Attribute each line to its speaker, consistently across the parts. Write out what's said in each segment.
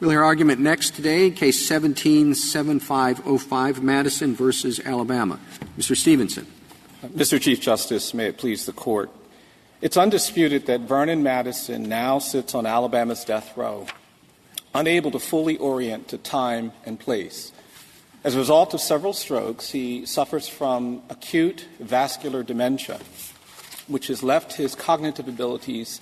Speaker 1: We'll hear argument next today, Case 17-7505, Madison versus Alabama. Mr. Stevenson.
Speaker 2: Mr. Chief Justice, may it please the Court. It's undisputed that Vernon Madison now sits on Alabama's death row, unable to fully orient to time and place. As a result of several strokes, he suffers from acute vascular dementia, which has left his cognitive abilities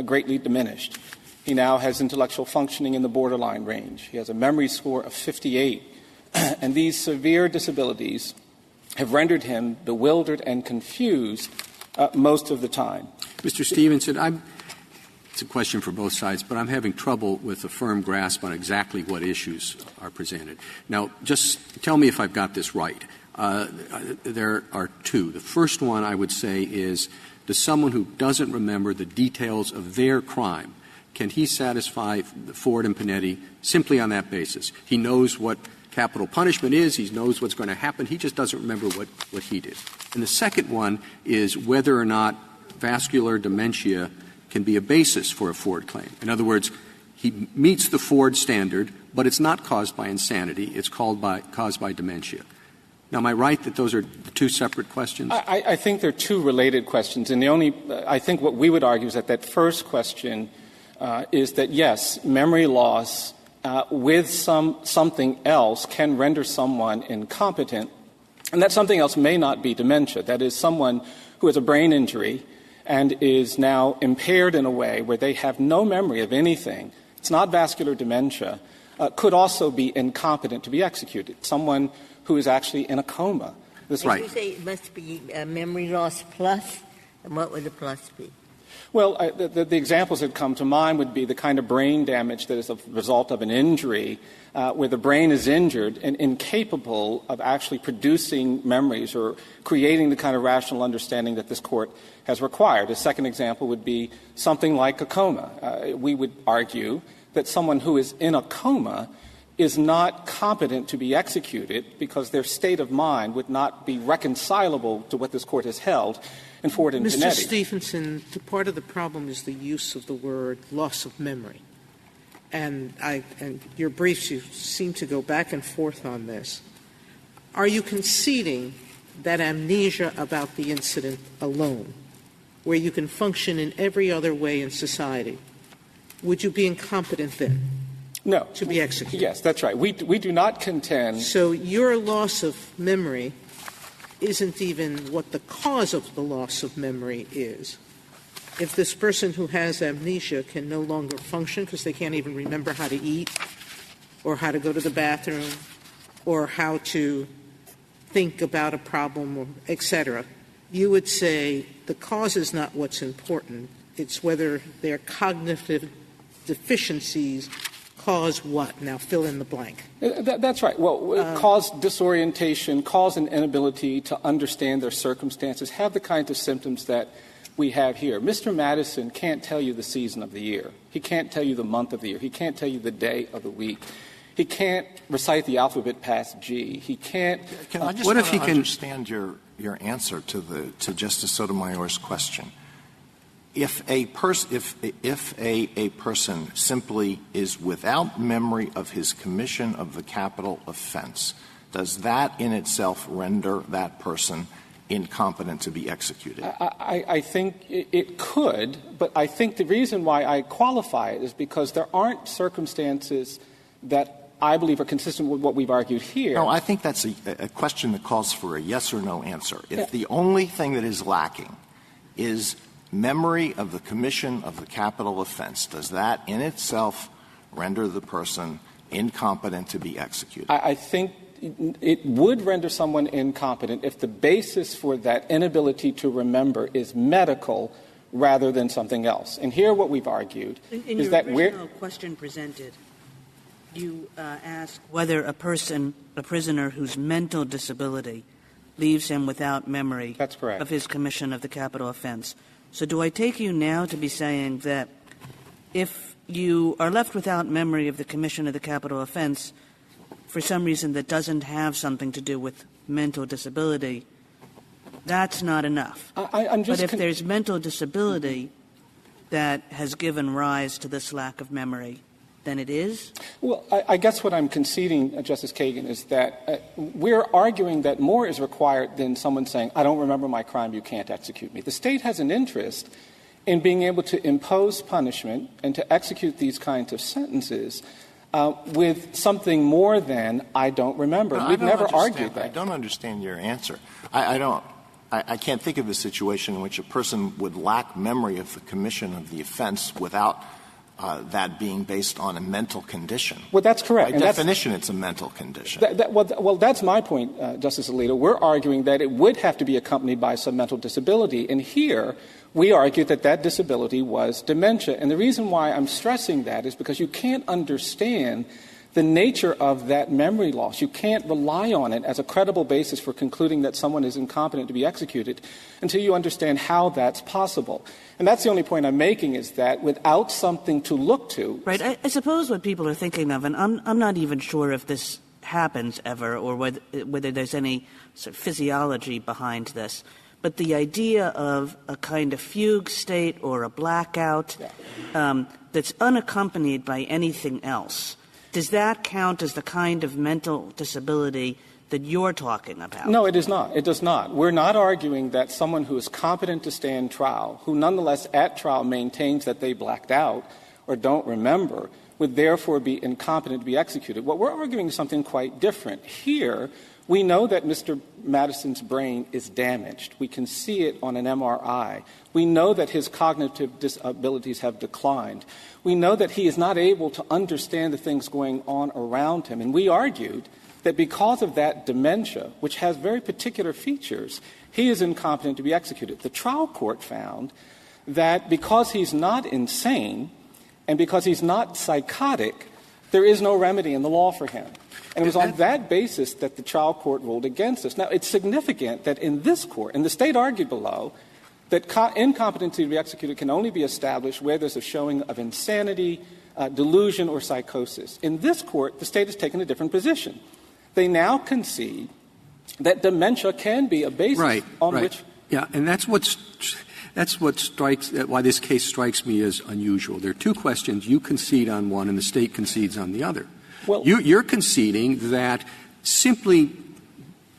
Speaker 2: greatly diminished. He now has intellectual functioning in the borderline range. He has a memory score of 58, and these severe disabilities have rendered him bewildered and confused most of the time.
Speaker 1: Mr. Stevenson, it's a question for both sides, but I'm having trouble with a firm grasp on exactly what issues are presented. Now, just tell me if I've got this right. There are two. The first one I would say is, does someone who doesn't remember the details of their crime, can he satisfy Ford and Panetti simply on that basis? He knows what capital punishment is. He knows what's going to happen. He just doesn't remember what he did. And the second one is whether or not vascular dementia can be a basis for a Ford claim. In other words, he meets the Ford standard, but it's not caused by insanity. It's caused by dementia. Now, am I right that those are two separate questions?
Speaker 2: I think they're two related questions. And I think what we would argue is that first question is that, yes, memory loss with something else can render someone incompetent, and that something else may not be dementia. That is, someone who has a brain injury and is now impaired in a way where they have no memory of anything. It's not vascular dementia. Could also be incompetent to be executed. Someone who is actually in a coma.
Speaker 3: Right. You say it must be memory loss plus, and what would the plus be?
Speaker 2: Well, the examples that come to mind would be the kind of brain damage that is a result of an injury where the brain is injured and incapable of actually producing memories or creating the kind of rational understanding that this Court has required. A second example would be something like a coma. We would argue that someone who is in a coma is not competent to be executed because their state of mind would not be reconcilable to what this Court has held in Ford and Panetti.
Speaker 4: Mr. Stevenson, part of the problem is the use of the word loss of memory. And your briefs, you seem to go back and forth on this. Are you conceding that amnesia about the incident alone, where you can function in every other way in society, would you be incompetent then?
Speaker 2: No.
Speaker 4: To be executed?
Speaker 2: Yes, that's right. We do not contend.
Speaker 4: So your loss of memory isn't even what the cause of the loss of memory is. If this person who has amnesia can no longer function because they can't even remember how to eat or how to go to the bathroom or how to think about a problem, or et cetera, you would say the cause is not what's important. It's whether their cognitive deficiencies cause what? Now fill in the blank.
Speaker 2: That's right. Well, cause disorientation, cause an inability to understand their circumstances, have the kinds of symptoms that we have here. Mr. Madison can't tell you the season of the year. He can't tell you the month of the year. He can't tell you the day of the week. He can't recite the alphabet past G. He can't.
Speaker 5: Can I just understand your answer to Justice Sotomayor's question? If a person simply is without memory of his commission of the capital offense, does that in itself render that person incompetent to be executed?
Speaker 2: I think it could, but I think the reason why I qualify it is because there aren't circumstances that I believe are consistent with what we've argued here.
Speaker 5: No, I think that's a question that calls for a yes or no answer. If the only thing that is lacking is memory of the commission of the capital offense, does that in itself render the person incompetent to be executed?
Speaker 2: I think it would render someone incompetent if the basis for that inability to remember is medical rather than something else. And here what we've argued is that
Speaker 6: we're — In your original question presented, you asked whether a prisoner whose mental disability leaves him without memory
Speaker 2: — That's correct.
Speaker 6: — of his commission of the capital offense. So do I take you now to be saying that if you are left without memory of the commission of the capital offense for some reason that doesn't have something to do with mental disability, that's not enough?
Speaker 2: But
Speaker 6: if there's mental disability that has given rise to this lack of memory, than it is?
Speaker 2: Well, I guess what I'm conceding, Justice Kagan, is that we're arguing that more is required than someone saying, I don't remember my crime, you can't execute me. The state has an interest in being able to impose punishment and to execute these kinds of sentences with something more than I don't remember. We've never argued that.
Speaker 5: I don't understand your answer. I can't think of a situation in which a person would lack memory of the commission of the offense without that being based on a mental condition.
Speaker 2: Well, that's correct.
Speaker 5: By definition, it's a mental condition.
Speaker 2: Well, that's my point, Justice Alito. We're arguing that it would have to be accompanied by some mental disability. And here, we argue that that disability was dementia. And the reason why I'm stressing that is because you can't understand the nature of that memory loss. You can't rely on it as a credible basis for concluding that someone is incompetent to be executed until you understand how that's possible. And that's the only point I'm making, is that without something to look to.
Speaker 6: Right. I suppose what people are thinking of, and I'm not even sure if this happens ever or whether there's any sort of physiology behind this, but the idea of a kind of fugue state or a blackout that's unaccompanied by anything else, does that count as the kind of mental disability that you're talking about?
Speaker 2: No, it is not. It does not. We're not arguing that someone who is competent to stand trial, who nonetheless at trial maintains that they blacked out or don't remember, would therefore be incompetent to be executed. What we're arguing is something quite different. Here, we know that Mr. Madison's brain is damaged. We can see it on an MRI. We know that his cognitive disabilities have declined. We know that he is not able to understand the things going on around him. And we argued that because of that dementia, which has very particular features, he is incompetent to be executed. The trial court found that because he's not insane and because he's not psychotic, there is no remedy in the law for him. And it was on that basis that the trial court ruled against us. Now, it's significant that in this court, and the State argued below, that incompetency to be executed can only be established where there's a showing of insanity, delusion, or psychosis. In this court, the State has taken a different position. They now concede that dementia can be a basis on which.
Speaker 1: Yeah, and that's what strikes, why this case strikes me as unusual. There are two questions. You concede on one and the State concedes on the other.
Speaker 2: Well,
Speaker 1: you're conceding that simply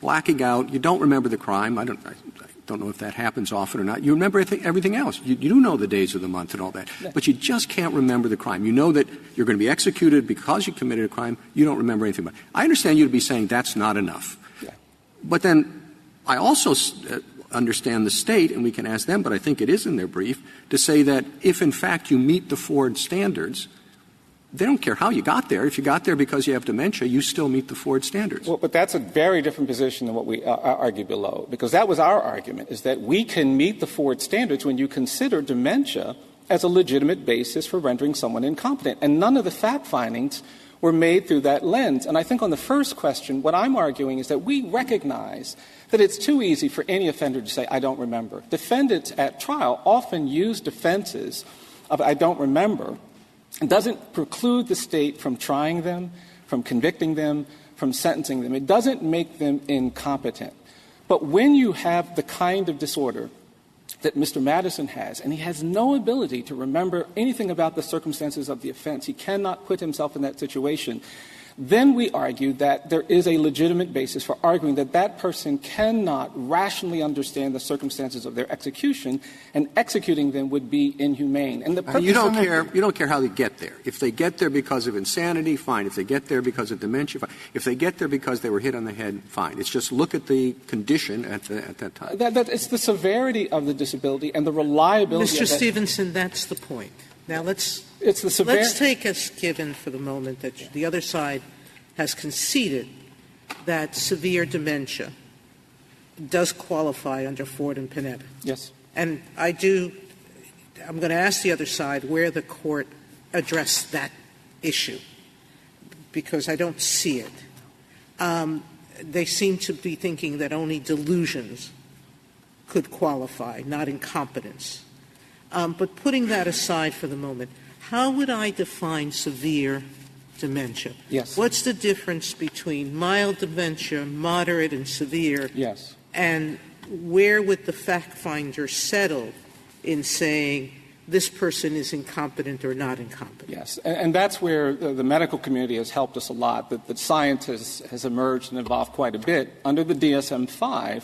Speaker 1: blacking out, you don't remember the crime. I don't know if that happens often or not. You remember everything else. You do know the days of the month and all that. But you just can't remember the crime. You know that you're going to be executed because you committed a crime. You don't remember anything about it. I understand you to be saying that's not enough.
Speaker 2: Yeah.
Speaker 1: But then I also understand the State, and we can ask them, but I think it is in their brief, to say that if, in fact, you meet the Ford standards, they don't care how you got there. If you got there because you have dementia, you still meet the Ford standards.
Speaker 2: Well, but that's a very different position than what we argued below, because that was our argument, is that we can meet the Ford standards when you consider dementia as a legitimate basis for rendering someone incompetent. And none of the fact findings were made through that lens. And I think on the first question, what I'm arguing is that we recognize that it's too easy for any offender to say, I don't remember. Defendants at trial often use defenses of I don't remember. It doesn't preclude the State from trying them, from convicting them, from sentencing them. It doesn't make them incompetent. But when you have the kind of disorder that Mr. Madison has, and he has no ability to remember anything about the circumstances of the offense, he cannot put himself in that situation, then we argue that there is a legitimate basis for arguing that that person cannot rationally understand the circumstances of their execution, and executing them would be inhumane. And the purpose
Speaker 1: you don't care how they get there. If they get there because of insanity, fine. If they get there because of dementia, fine. If they get there because they were hit on the head, fine. It's just look at the condition at that time.
Speaker 2: It's the severity of the disability and the reliability
Speaker 4: Mr.
Speaker 2: of that.
Speaker 4: Stevenson, that's the point. Now let's take as given for the moment that the other side has conceded that severe dementia does qualify under Ford and Panetta.
Speaker 2: Yes.
Speaker 4: And I'm going to ask the other side where the court addressed that issue, because I don't see it. They seem to be thinking that only delusions could qualify, not incompetence. But putting that aside for the moment, how would I define severe dementia?
Speaker 2: Yes.
Speaker 4: What's the difference between mild dementia, moderate, and severe?
Speaker 2: Yes.
Speaker 4: And where would the fact finder settle in saying this person is incompetent or not incompetent.
Speaker 2: Yes, and that's where the medical community has helped us a lot. That science has emerged and evolved quite a bit. Under the DSM-5,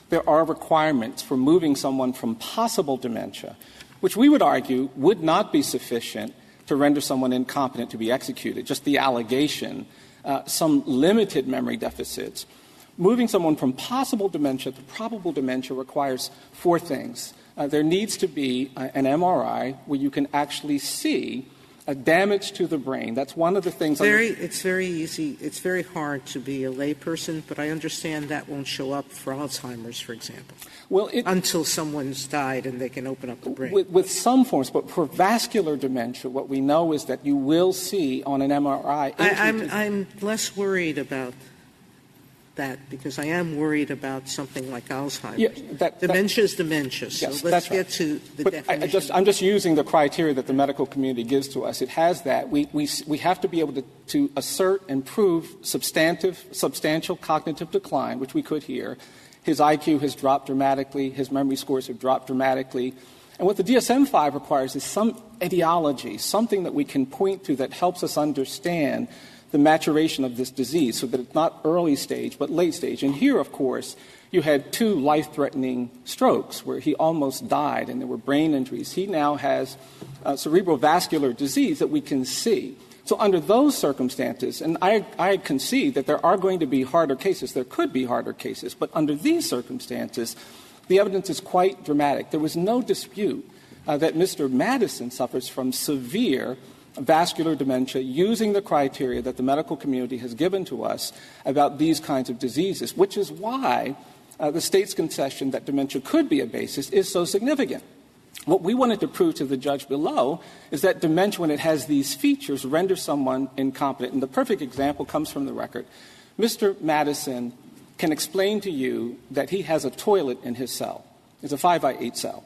Speaker 2: there are requirements for moving someone from possible dementia, which we would argue would not be sufficient to render someone incompetent to be executed, just the allegation, some limited memory deficits. Moving someone from possible dementia to probable dementia requires 4 things. There needs to be an MRI where you can actually see a damage to the brain. That's one of the things.
Speaker 4: It's very easy. It's very hard to be a layperson, but I understand that won't show up for Alzheimer's, for example. Well, until someone's died and they can open up the brain.
Speaker 2: With some forms, but for vascular dementia, what we know is that you will see on an MRI.
Speaker 4: I'm less worried about that because I am worried about something like Alzheimer's.
Speaker 2: Yeah,
Speaker 4: dementia is dementia. So
Speaker 2: yes,
Speaker 4: let's get to the definition.
Speaker 2: I'm just using the criteria that the medical community gives to us. It has that. We have to be able to assert and prove substantial cognitive decline, which we could here. His IQ has dropped dramatically. His memory scores have dropped dramatically. And what the DSM-5 requires is some etiology, something that we can point to that helps us understand the maturation of this disease so that it's not early stage but late stage. And here, of course, you had 2 life-threatening strokes where he almost died and there were brain injuries. He now has cerebrovascular disease that we can see. So under those circumstances, and I concede that there are going to be harder cases, there could be harder cases, but under these circumstances, the evidence is quite dramatic. There was no dispute that Mr. Madison suffers from severe vascular dementia using the criteria that the medical community has given to us about these kinds of diseases, which is why the state's concession that dementia could be a basis is so significant. What we wanted to prove to the judge below is that dementia, when it has these features, renders someone incompetent. And the perfect example comes from the record. Mr. Madison can explain to you that he has a toilet in his cell. It's a 5x8 cell.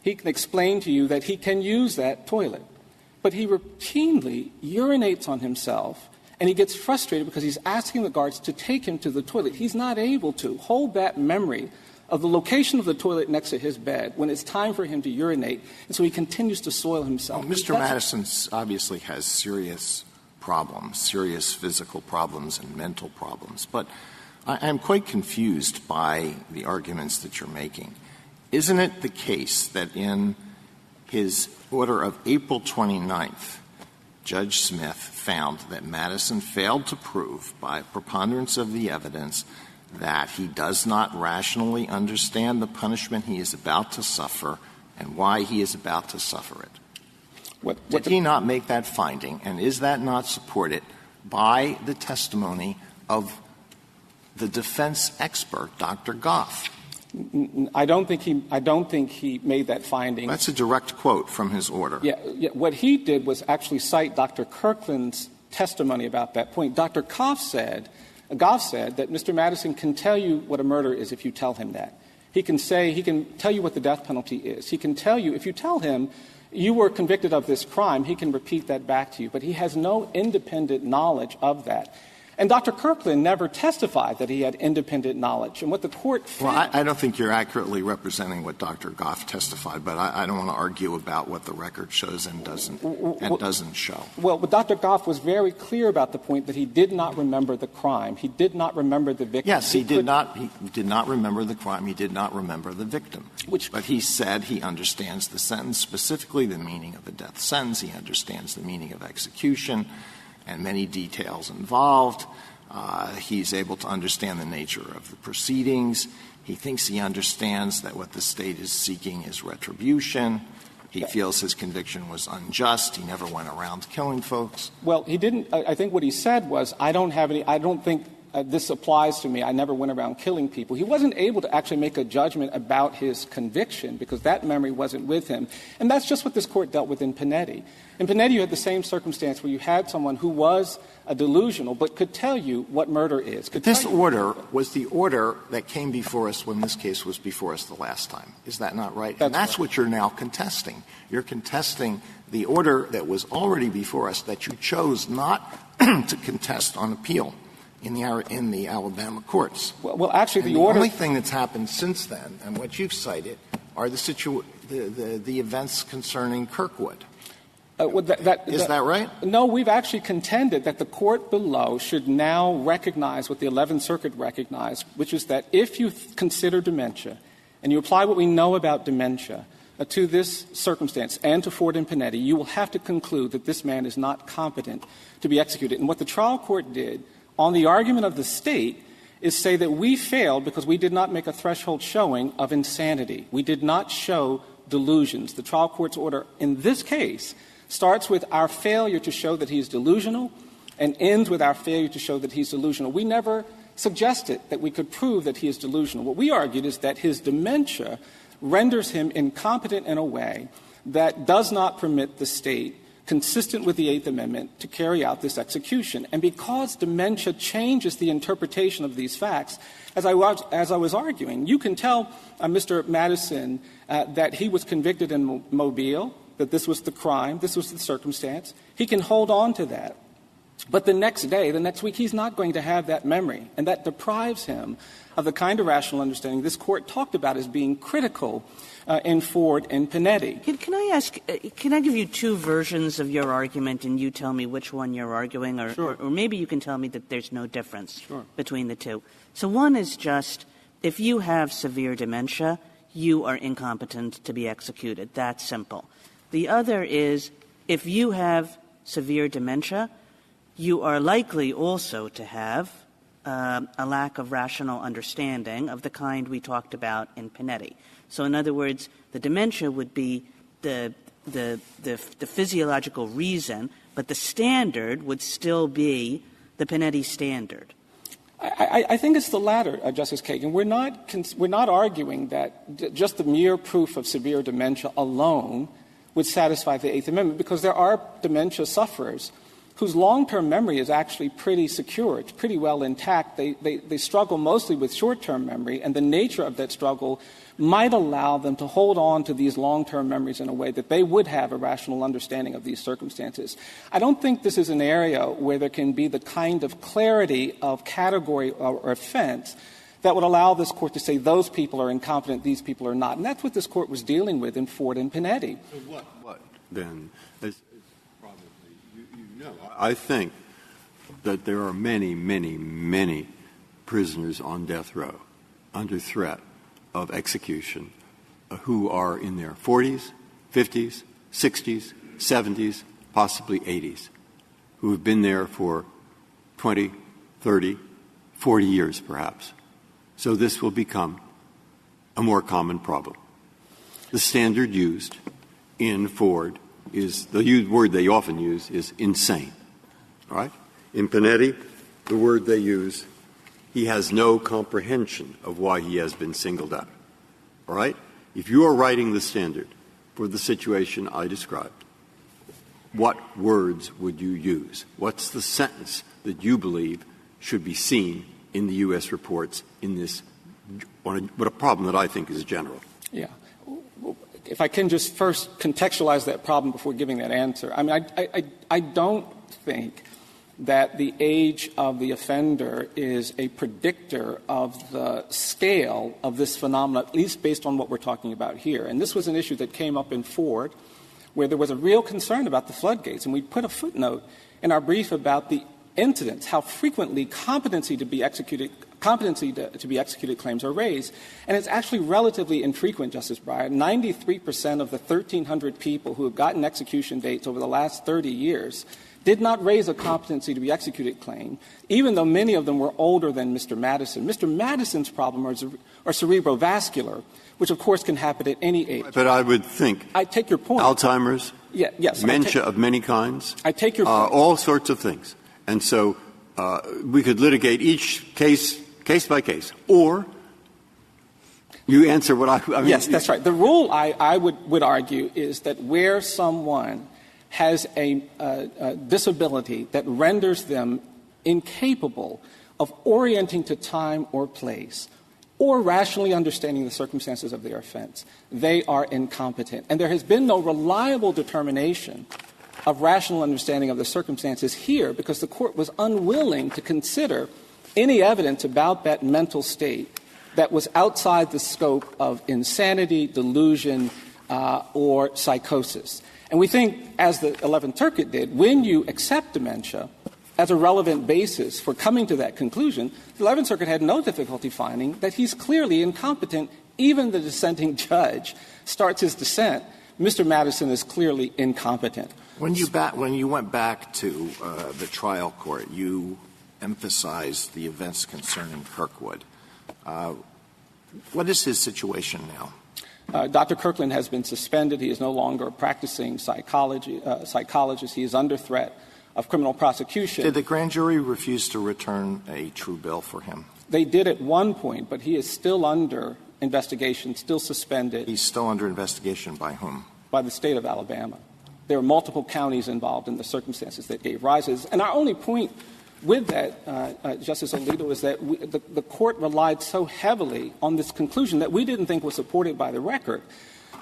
Speaker 2: He can explain to you that he can use that toilet. But he routinely urinates on himself, and he gets frustrated because he's asking the guards to take him to the toilet. He's not able to hold that memory of the location of the toilet next to his bed when it's time for him to urinate, and so he continues to soil himself.
Speaker 5: Well, Mr. Madison obviously has serious problems, serious physical problems and mental problems, but I'm quite confused by the arguments that you're making. Isn't it the case that in his order of April 29th, Judge Smith found that Madison failed to prove by preponderance of the evidence that he does not rationally understand the punishment he is about to suffer and why he is about to suffer it? Did he not make that finding, and is that not supported by the testimony of the defense expert, Dr. Goff?
Speaker 2: I don't think he made that finding.
Speaker 5: That's a direct quote from his order.
Speaker 2: Yeah. What he did was actually cite Dr. Kirkland's testimony about that point. Dr. Goff said that Mr. Madison can tell you what a murder is if you tell him that. He can tell you what the death penalty is. He can tell you, if you tell him you were convicted of this crime, he can repeat that back to you. But he has no independent knowledge of that. And Dr. Kirkland never testified that he had independent knowledge. And what the court found—
Speaker 5: Well, I don't think you're accurately representing what Dr. Goff testified, but I don't want to argue about what the record shows and doesn't show.
Speaker 2: Well, but Dr. Goff was very clear about the point that he did not remember the crime. He did not remember the victim.
Speaker 5: Yes, he did not remember the crime. He did not remember the victim. But he said he understands the sentence, specifically the meaning of a death sentence. He understands the meaning of execution and many details involved. He's able to understand the nature of the proceedings. He thinks he understands that what the state is seeking is retribution. He feels his conviction was unjust. He never went around killing folks.
Speaker 2: Well, he didn't. I think what he said was, I don't think this applies to me. I never went around killing people. He wasn't able to actually make a judgment about his conviction because that memory wasn't with him. And that's just what this court dealt with in Panetti. In Panetti, you had the same circumstance where you had someone who was a delusional but could tell you what murder is.
Speaker 5: This order was the order that came before us when this case was before us the last time. Is that not right? And that's what you're now contesting. You're contesting the order that was already before us that you chose not to contest on appeal in the Alabama courts.
Speaker 2: Well, actually,
Speaker 5: the only thing that's happened since then, and what you've cited, are the the events concerning Kirkwood.
Speaker 2: Is
Speaker 5: that right?
Speaker 2: No, we've actually contended that the court below should now recognize what the 11th Circuit recognized, which is that if you consider dementia and you apply what we know about dementia to this circumstance and to Ford and Panetti, you will have to conclude that this man is not competent to be executed. And what the trial court did on the argument of the State is say that we failed because we did not make a threshold showing of insanity. We did not show delusions. The trial court's order in this case starts with our failure to show that he's delusional and ends with our failure to show that he's delusional. We never suggested that we could prove that he is delusional. What we argued is that his dementia renders him incompetent in a way that does not permit the State, consistent with the Eighth Amendment, to carry out this execution. And because dementia changes the interpretation of these facts, as I was arguing, you can tell Mr. Madison that he was convicted in Mobile, that this was the crime, this was the circumstance. He can hold on to that. But the next day, the next week, he's not going to have that memory, and that deprives him of the kind of rational understanding this Court talked about as being critical in Ford and Panetti.
Speaker 6: Can I ask, can I give you two versions of your argument and you tell me which one you're arguing?
Speaker 2: Sure.
Speaker 6: Or maybe you can tell me that there's no difference
Speaker 2: Sure.
Speaker 6: between the two. So one is just, if you have severe dementia, you are incompetent to be executed. That's simple. The other is, if you have severe dementia, you are likely also to have a lack of rational understanding of the kind we talked about in Panetti. So in other words, the dementia would be the physiological reason, but the standard would still be the Panetti standard.
Speaker 2: I think it's the latter, Justice Kagan. We're not arguing that just the mere proof of severe dementia alone would satisfy the Eighth Amendment, because there are dementia sufferers whose long-term memory is actually pretty secure. It's pretty well intact. They struggle mostly with short-term memory, and the nature of that struggle might allow them to hold on to these long-term memories in a way that they would have a rational understanding of these circumstances. I don't think this is an area where there can be the kind of clarity of category or offense that would allow this Court to say those people are incompetent, these people are not. And that's what this Court was dealing with in Ford and Panetti.
Speaker 7: So what then? As probably you know, I think that there are many, many, many prisoners on death row under threat of execution who are in their 40s, 50s, 60s, 70s, possibly 80s, who have been there for 20, 30, 40 years perhaps. So this will become a more common problem. The standard used in Ford is, the word they often use is insane. All right? In Panetti, the word they use, he has no comprehension of why he has been singled out. All right? If you are writing the standard for the situation I described, what words would you use? What's the sentence that you believe should be seen in the U.S. reports in this, what a problem that I think is general?
Speaker 2: Yeah. If I can just first contextualize that problem before giving that answer. I mean, I don't think that the age of the offender is a predictor of the scale of this phenomenon, at least based on what we're talking about here. And this was an issue that came up in Ford, where there was a real concern about the floodgates. And we put a footnote in our brief about the incidents, how frequently competency to be executed claims are raised. And it's actually relatively infrequent, Justice Breyer. 93% of the 1,300 people who have gotten execution dates over the last 30 years did not raise a competency to be executed claim, even though many of them were older than Mr. Madison. Mr. Madison's problem are cerebrovascular, which, of course, can happen at any age.
Speaker 7: But I would think
Speaker 2: I take your point.
Speaker 7: Alzheimer's,
Speaker 2: yes,
Speaker 7: dementia of many kinds,
Speaker 2: I take your point.
Speaker 7: All sorts of things. And so we could litigate each case by case. Or you answer what I mean.
Speaker 2: Yes, that's right. The rule I would argue is that where someone has a disability that renders them incapable of orienting to time or place or rationally understanding the circumstances of their offense, they are incompetent. And there has been no reliable determination of rational understanding of the circumstances here because the Court was unwilling to consider any evidence about that mental state that was outside the scope of insanity, delusion, or psychosis. And we think, as the 11th Circuit did, when you accept dementia as a relevant basis for coming to that conclusion, the 11th Circuit had no difficulty finding that he's clearly incompetent. Even the dissenting judge starts his dissent. Mr. Madison is clearly incompetent.
Speaker 5: When you went back to the trial court, you emphasized the events concerning Kirkwood. What is his situation now?
Speaker 2: Dr. Kirkland has been suspended. He is no longer a practicing psychologist. He is under threat of criminal prosecution.
Speaker 5: Did the grand jury refuse to return a true bill for him?
Speaker 2: They did at one point, but he is still under investigation, still suspended.
Speaker 5: He's still under investigation by whom?
Speaker 2: By the state of Alabama. There are multiple counties involved in the circumstances that gave rises. And our only point with that, Justice Alito, is that the court relied so heavily on this conclusion that we didn't think was supported by the record,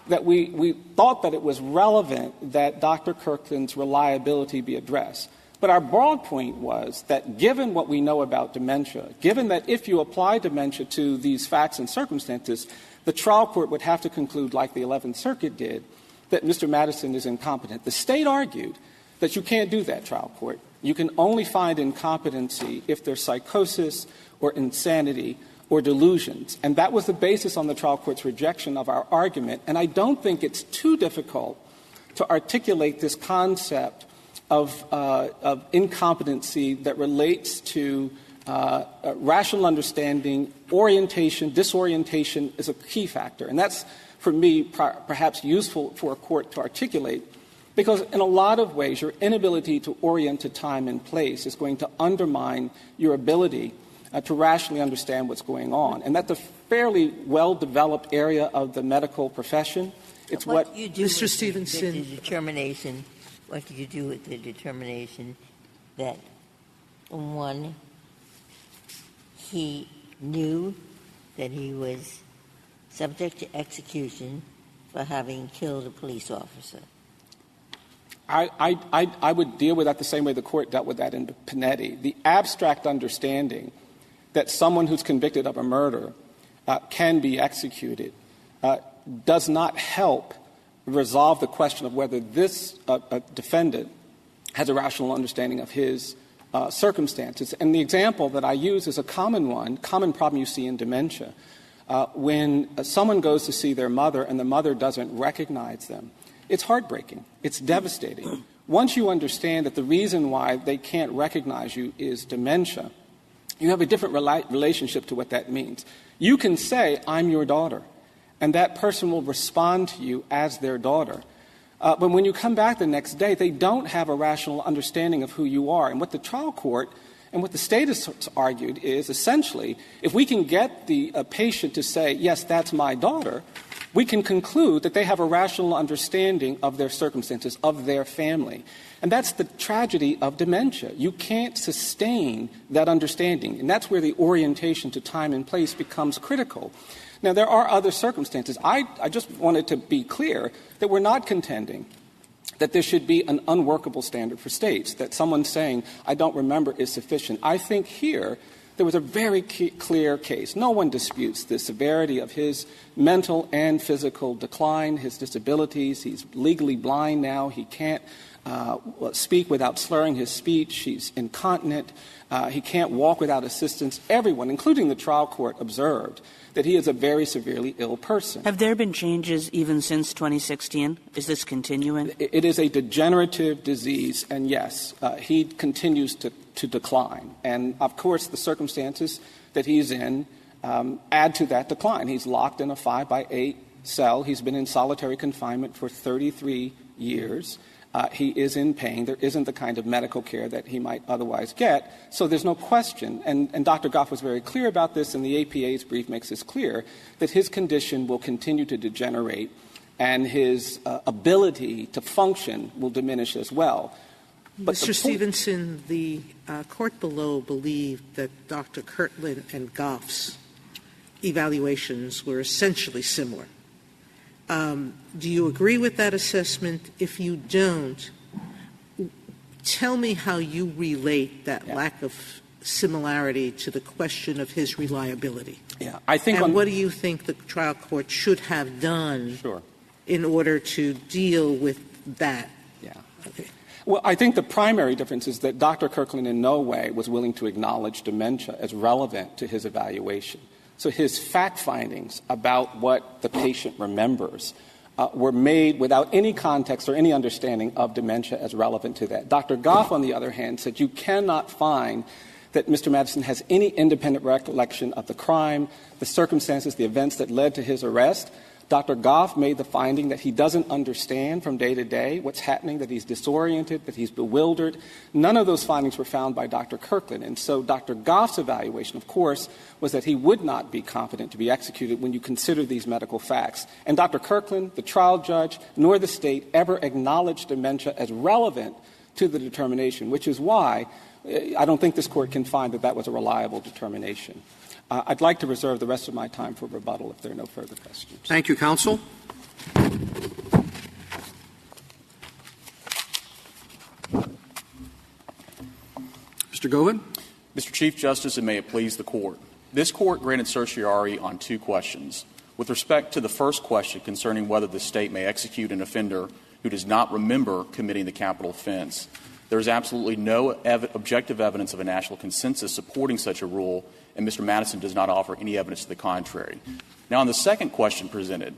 Speaker 2: that we thought that it was relevant that Dr. Kirkland's reliability be addressed. But our broad point was that given what we know about dementia, given that if you apply dementia to these facts and circumstances, the trial court would have to conclude, like the 11th Circuit did, that Mr. Madison is incompetent. The state argued that you can't do that, trial court. You can only find incompetency if there's psychosis or insanity or delusions. And that was the basis on the trial court's rejection of our argument. And I don't think it's too difficult to articulate this concept of incompetency that relates to rational understanding, orientation, disorientation is a key factor. And that's, for me, perhaps useful for a court to articulate, because in a lot of ways, your inability to orient to time and place is going to undermine your ability to rationally understand what's going on. And that's a fairly well-developed area of the medical profession. It's what
Speaker 3: you do
Speaker 4: Mr. Stevenson.
Speaker 3: The determination. What do you do with the determination that, one, he knew that he was subject to execution for having killed a police officer?
Speaker 2: I would deal with that the same way the court dealt with that in Panetti. The abstract understanding that someone who's convicted of a murder can be executed does not help resolve the question of whether this defendant has a rational understanding of his circumstances. And the example that I use is a common problem you see in dementia. When someone goes to see their mother and the mother doesn't recognize them, it's heartbreaking. It's devastating. Once you understand that the reason why they can't recognize you is dementia, you have a different relationship to what that means. You can say, I'm your daughter, and that person will respond to you as their daughter. But when you come back the next day, they don't have a rational understanding of who you are. And what the trial court and what the state has argued is, essentially, if we can get the patient to say, yes, that's my daughter, we can conclude that they have a rational understanding of their circumstances, of their family. And that's the tragedy of dementia. You can't sustain that understanding. And that's where the orientation to time and place becomes critical. Now, there are other circumstances. I just wanted to be clear that we're not contending that there should be an unworkable standard for states, that someone saying, I don't remember, is sufficient. I think here there was a very clear case. No one disputes the severity of his mental and physical decline, his disabilities. He's legally blind now. He can't speak without slurring his speech. He's incontinent. He can't walk without assistance. Everyone, including the trial court, observed that he is a very severely ill person.
Speaker 6: Have there been changes even since 2016? Is this continuing?
Speaker 2: It is a degenerative disease, and yes, he continues to decline. And, of course, the circumstances that he's in add to that decline. He's locked in a 5-by-8 cell. He's been in solitary confinement for 33 years. He is in pain. There isn't the kind of medical care that he might otherwise get. So there's no question, and Dr. Goff was very clear about this, and the APA's brief makes this clear, that his condition will continue to degenerate and his ability to function will diminish as well. But
Speaker 4: Mr. Stevenson, the court below believed that Dr. Kirtland and Goff's evaluations were essentially similar. Do you agree with that assessment? If you don't, tell me how you relate that lack of similarity to the question of his reliability.
Speaker 2: Yeah, I think.
Speaker 4: And what do you think the trial court should have done in order to deal with that.
Speaker 2: Yeah. Well, I think the primary difference is that Dr. Kirkland in no way was willing to acknowledge dementia as relevant to his evaluation. So his fact findings about what the patient remembers were made without any context or any understanding of dementia as relevant to that. Dr. Goff, on the other hand, said you cannot find that Mr. Madison has any independent recollection of the crime, the circumstances, the events that led to his arrest. Dr. Goff made the finding that he doesn't understand from day to day what's happening, that he's disoriented, that he's bewildered. None of those findings were found by Dr. Kirkland. And so Dr. Goff's evaluation, of course, was that he would not be competent to be executed when you consider these medical facts. And Dr. Kirkland, the trial judge, nor the State ever acknowledged dementia as relevant to the determination, which is why I don't think this Court can find that that was a reliable determination. I'd like to reserve the rest of my time for rebuttal if there are no further questions.
Speaker 1: Thank you, counsel. Mr. Govan.
Speaker 8: Mr. Chief Justice, and may it please the Court. This Court granted certiorari on two questions. With respect to the first question concerning whether the State may execute an offender who does not remember committing the capital offense, there is absolutely no objective evidence of a national consensus supporting such a rule, and Mr. Madison does not offer any evidence to the contrary. Now, on the second question presented.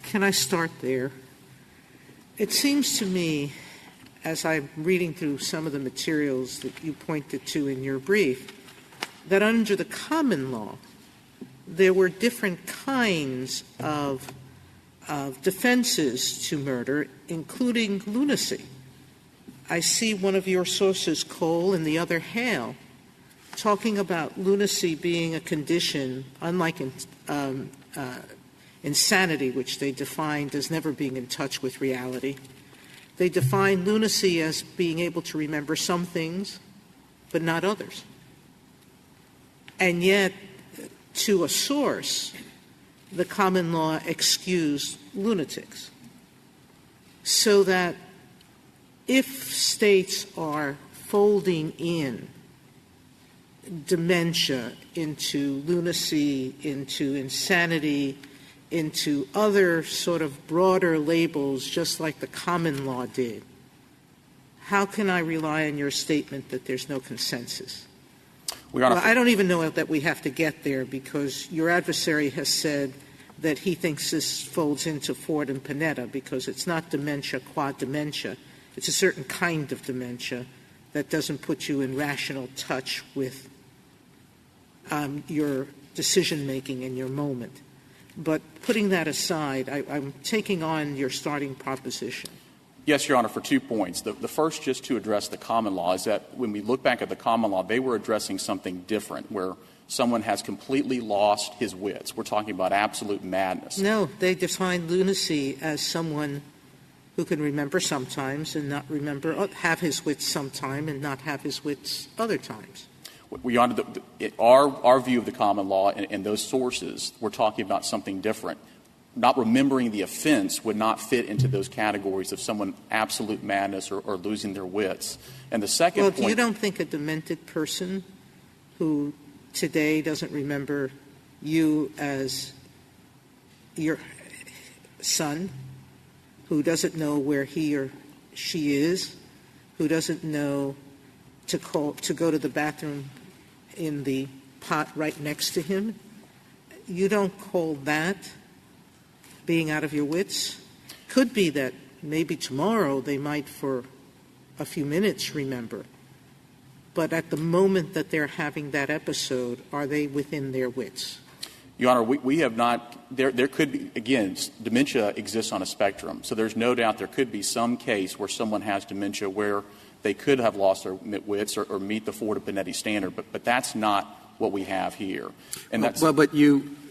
Speaker 4: Can I start there? It seems to me, as I'm reading through some of the materials that you pointed to in your brief, that under the common law, there were different kinds of defenses to murder, including lunacy. I see one of your sources, Cole, and the other, Hale, talking about lunacy being a condition, unlike insanity, which they defined as never being in touch with reality. They define lunacy as being able to remember some things, but not others. And yet, to a source, the common law excused lunatics. So that if states are folding in dementia into lunacy, into insanity, into other sort of broader labels, just like the common law did, how can I rely on your statement that there's no consensus? Well, I don't even know that we have to get there, because your adversary has said that he thinks this folds into Ford and Panetta because it's not dementia qua dementia. It's a certain kind of dementia that doesn't put you in rational touch with your decision-making in your moment. But putting that aside, I'm taking on your starting proposition.
Speaker 8: Yes, Your Honor, for 2 points. The first, just to address the common law, is that when we look back at the common law, they were addressing something different, where someone has completely lost his wits. We're talking about absolute madness.
Speaker 4: No, they define lunacy as someone who can remember sometimes and not remember, have his wits sometime and not have his wits other times.
Speaker 8: Your Honor, our view of the common law and those sources, we're talking about something different. Not remembering the offense would not fit into those categories of someone absolute madness or losing their wits. And the second point —
Speaker 4: you don't think a demented person who today doesn't remember you as your son, who doesn't know where he or she is, who doesn't know to go to the bathroom in the pot right next to him, you don't call that being out of your wits? Could be that maybe tomorrow they might for a few minutes remember, but at the moment that they're having that episode, are they within their wits?
Speaker 8: Your Honor, we have not — there could be — again, dementia exists on a spectrum, so there's no doubt there could be some case where someone has dementia where they could have lost their wits or meet the Ford and Panetti standard, but that's not what we have here. And that's —
Speaker 1: Well, but you —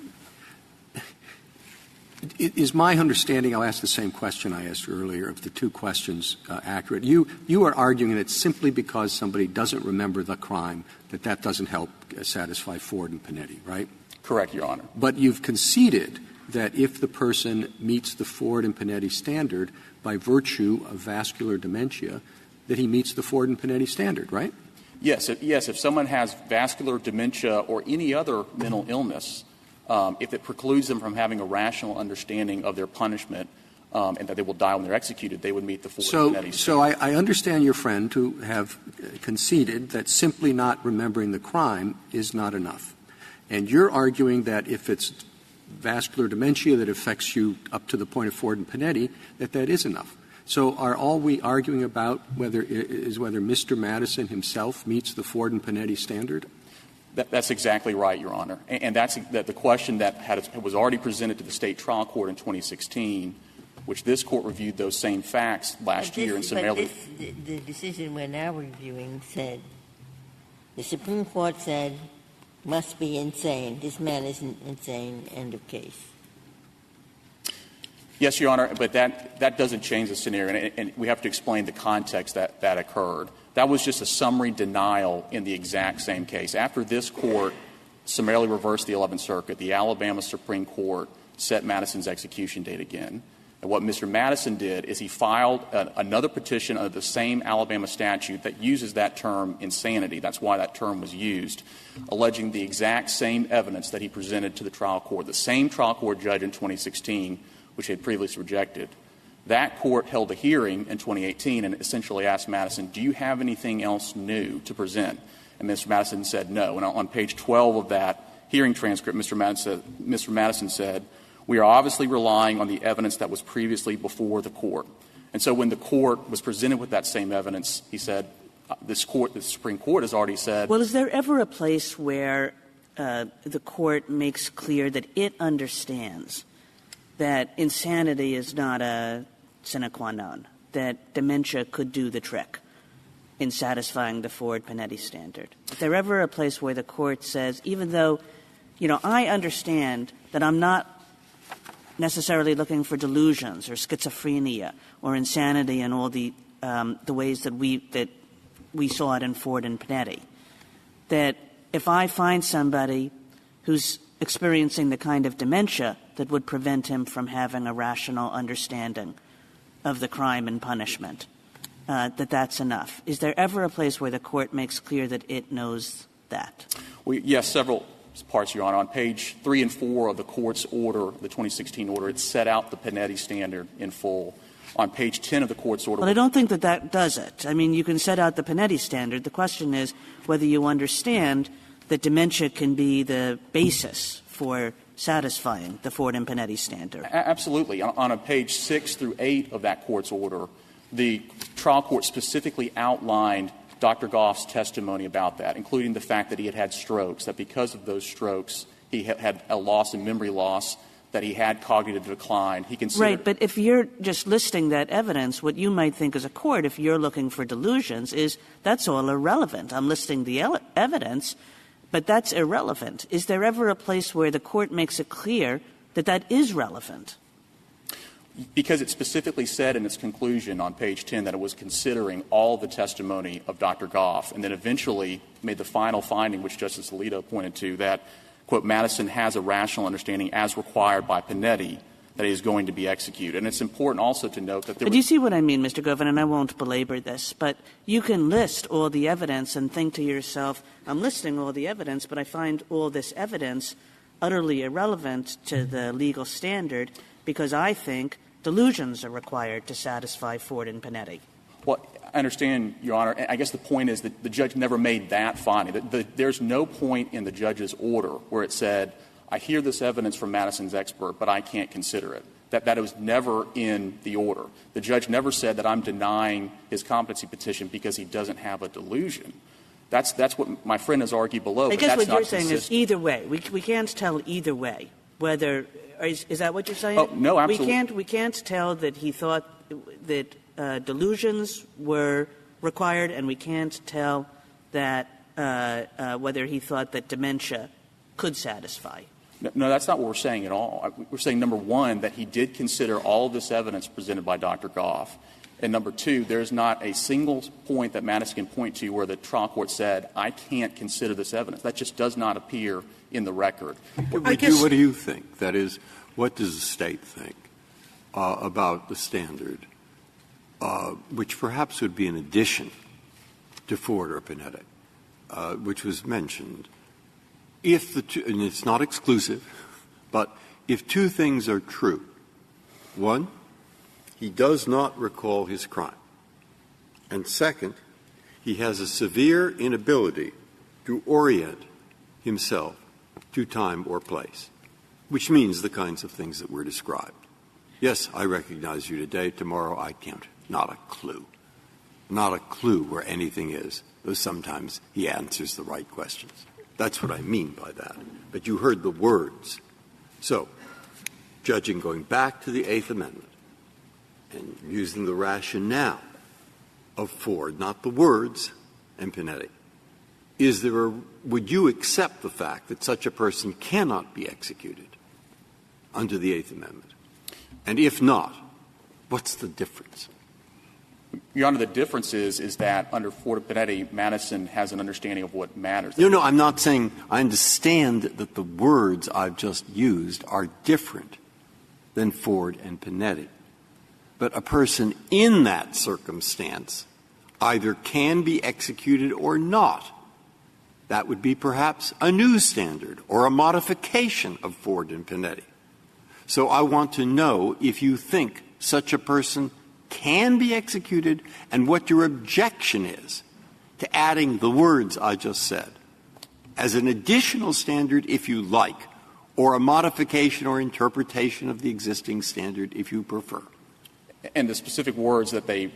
Speaker 1: is my understanding — I'll ask the same question I asked earlier, of the two questions accurate. You are arguing that simply because somebody doesn't remember the crime, that doesn't help satisfy Ford and Panetti, right?
Speaker 8: Correct, Your Honor.
Speaker 1: But you've conceded that if the person meets the Ford and Panetti standard by virtue of vascular dementia, that he meets the Ford and Panetti standard, right?
Speaker 8: Yes. If someone has vascular dementia or any other mental illness, if it precludes them from having a rational understanding of their punishment and that they will die when they're executed, they would meet the Ford and Panetti standard.
Speaker 1: So I understand your friend to have conceded that simply not remembering the crime is not enough. And you're arguing that if it's vascular dementia that affects you up to the point of Ford and Panetti, that is enough. So are all we arguing about whether Mr. Madison himself meets the Ford and Panetti standard?
Speaker 8: That's exactly right, Your Honor. And that's the question that was already presented to the State trial court in 2016, which this court reviewed those same facts last year and summarily.
Speaker 3: The decision we're now reviewing said, the Supreme Court said, must be insane. This man isn't insane, end of case.
Speaker 8: Yes, Your Honor, but that doesn't change the scenario, and we have to explain the context that occurred. That was just a summary denial in the exact same case. After this court summarily reversed the 11th Circuit, the Alabama Supreme Court set Madison's execution date again. And what Mr. Madison did is he filed another petition under the same Alabama statute that uses that term insanity. That's why that term was used, alleging the exact same evidence that he presented to the trial court, the same trial court judge in 2016, which he had previously rejected. That court held a hearing in 2018 and essentially asked Madison, do you have anything else new to present? And Mr. Madison said no. And on page 12 of that hearing transcript, Mr. Madison said, we are obviously relying on the evidence that was previously before the court. And so when the court was presented with that same evidence, he said, the Supreme Court has already said.
Speaker 6: Well, is there ever a place where the court makes clear that it understands that insanity is not a sine qua non, that dementia could do the trick in satisfying the Ford-Panetti standard? Is there ever a place where the court says, even though, I understand that I'm not necessarily looking for delusions or schizophrenia or insanity in all the ways that we saw it in Ford and Panetti, that if I find somebody who's experiencing the kind of dementia that would prevent him from having a rational understanding of the crime and punishment, that's enough. Is there ever a place where the court makes clear that it knows that?
Speaker 8: Well, yes, several parts, Your Honor. On page 3 and 4 of the court's order, the 2016 order, it set out the Panetti standard in full. On page 10 of the court's order.
Speaker 6: Well, I don't think that does it. I mean, you can set out the Panetti standard. The question is whether you understand that dementia can be the basis for satisfying the Ford and Panetti standard.
Speaker 8: Absolutely. On page 6 through 8 of that court's order, the trial court specifically outlined Dr. Goff's testimony about that, including the fact that he had had strokes, that because of those strokes he had a loss in memory loss, that he had cognitive decline. He considered.
Speaker 6: Right, but if you're just listing that evidence, what you might think as a court, if you're looking for delusions, is that's all irrelevant. I'm listing the evidence, but that's irrelevant. Is there ever a place where the court makes it clear that that is relevant?
Speaker 8: Because it specifically said in its conclusion on page 10 that it was considering all the testimony of Dr. Goff, and then eventually made the final finding, which Justice Alito pointed to, that, quote, Madison has a rational understanding as required by Panetti that he is going to be executed. And it's important also to note that there was.
Speaker 6: Do you see what I mean, Mr. Govan? And I won't belabor this, but you can list all the evidence and think to yourself, I'm listing all the evidence, but I find all this evidence utterly irrelevant to the legal standard because I think delusions are required to satisfy Ford and Panetti.
Speaker 8: Well, I understand, Your Honor. I guess the point is that the judge never made that finding. There's no point in the judge's order where it said, I hear this evidence from Madison's expert, but I can't consider it. That was never in the order. The judge never said that I'm denying his competency petition because he doesn't have a delusion. That's what my friend has argued below.
Speaker 6: I
Speaker 8: but
Speaker 6: guess
Speaker 8: that's
Speaker 6: what
Speaker 8: not
Speaker 6: you're saying is either way. We can't tell either way whether is that what you're saying?
Speaker 8: Oh, no, absolutely.
Speaker 6: We can't tell that he thought that delusions were required, and we can't tell that whether he thought that dementia could satisfy.
Speaker 8: No, that's not what we're saying at all. We're saying, number one, that he did consider all of this evidence presented by Dr. Goff. And number two, there's not a single point that Madison can point to where the trial court said, I can't consider this evidence. That just does not appear in the record.
Speaker 7: What do you think? That is, what does the State think about the standard, which perhaps would be an addition to Ford or Panetti, which was mentioned? If the two, and it's not exclusive, if two things are true. One, he does not recall his crime. And second, he has a severe inability to orient himself to time or place, which means the kinds of things that were described. Yes, I recognize you today. Tomorrow I can't. Not a clue. Not a clue where anything is, though sometimes he answers the right questions. That's what I mean by that. But you heard the words. So, judging going back to the Eighth Amendment and using the rationale of Ford, not the words, and Panetti, would you accept the fact that such a person cannot be executed under the Eighth Amendment? And if not, what's the difference?
Speaker 8: Your Honor, the difference is that under Ford and Panetti, Madison has an understanding of what matters.
Speaker 7: No, I'm not saying I understand that the words I've just used are different than Ford and Panetti. But a person in that circumstance either can be executed or not. That would be perhaps a new standard or a modification of Ford and Panetti. So I want to know if you think such a person can be executed and what your objection is to adding the words I just said as an additional standard, if you like, or a modification or interpretation of the existing standard, if you prefer.
Speaker 8: And the specific words that they...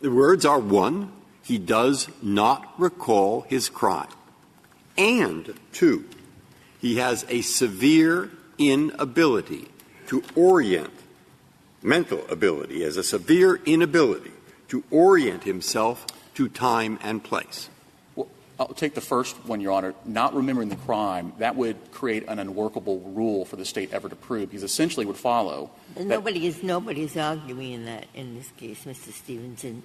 Speaker 7: The words are, one, he does not recall his crime. And, two, he has a severe inability to orient, mental ability, as a severe inability to orient himself to time and place.
Speaker 8: Well, I'll take the first one, Your Honor. Not remembering the crime, that would create an unworkable rule for the State ever to prove, because essentially would follow...
Speaker 3: Nobody is arguing that in this case. Mr. Stevenson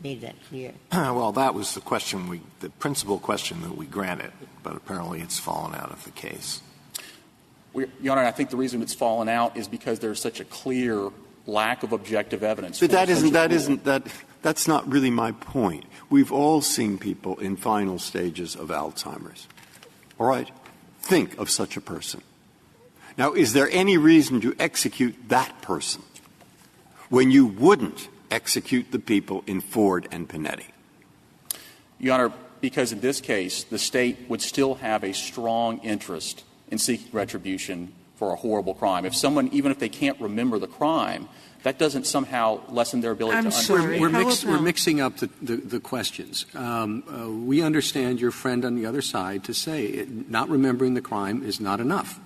Speaker 3: made that clear.
Speaker 5: Well, that was the principal question that we granted, but apparently it's fallen out of the case.
Speaker 8: Your Honor, I think the reason it's fallen out is because there's such a clear lack of objective evidence.
Speaker 7: But that's not really my point. We've all seen people in final stages of Alzheimer's. All right? Think of such a person. Now, is there any reason to execute that person when you wouldn't execute the people in Ford and Panetti?
Speaker 8: Your Honor, because in this case, the State would still have a strong interest in seeking retribution for a horrible crime. If someone, even if they can't remember the crime, that doesn't somehow lessen their ability
Speaker 4: I'm
Speaker 8: to
Speaker 4: sorry.
Speaker 1: We're mixing up the questions. We understand your friend on the other side to say not remembering the crime is not enough,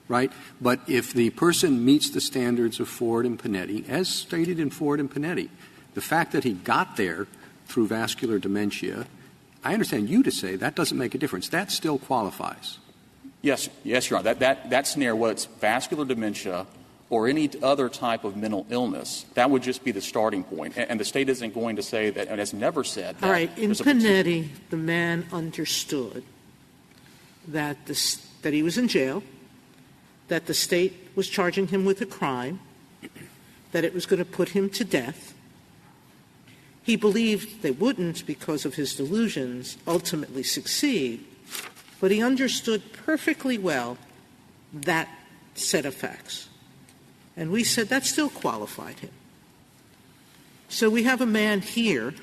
Speaker 1: right? But if the person meets the standards of Ford and Panetti, as stated in Ford and Panetti, the fact that he got there through vascular dementia, I understand you to say that doesn't make a difference. That still qualifies.
Speaker 8: Yes, Your Honor. That scenario, whether it's vascular dementia or any other type of mental illness, that would just be the starting point. And the State isn't going to say that, and has never said that.
Speaker 4: All right. In Panetti, the man understood that he was in jail, that the State was charging him with a crime, that it was going to put him to death. He believed they wouldn't, because of his delusions, ultimately succeed, but he understood perfectly well that set of facts. And we said that still qualified him. So we have a man here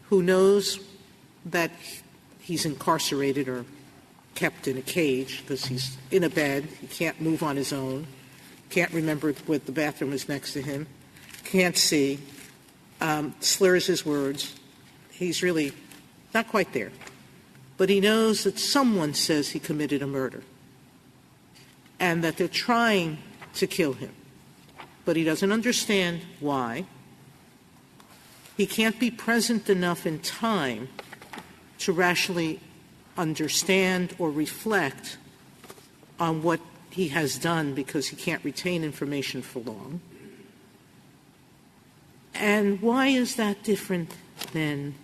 Speaker 4: who knows that he's incarcerated or kept in a cage because he's in a bed, he can't move on his own, can't remember what the bathroom is next to him, can't see, slurs his words. He's really not quite there. But he knows that someone says he committed a murder and that they're trying to kill him. But he doesn't understand why. He can't be present enough in time to rationally understand or reflect on what he has done because he can't retain information for long. And why is that different than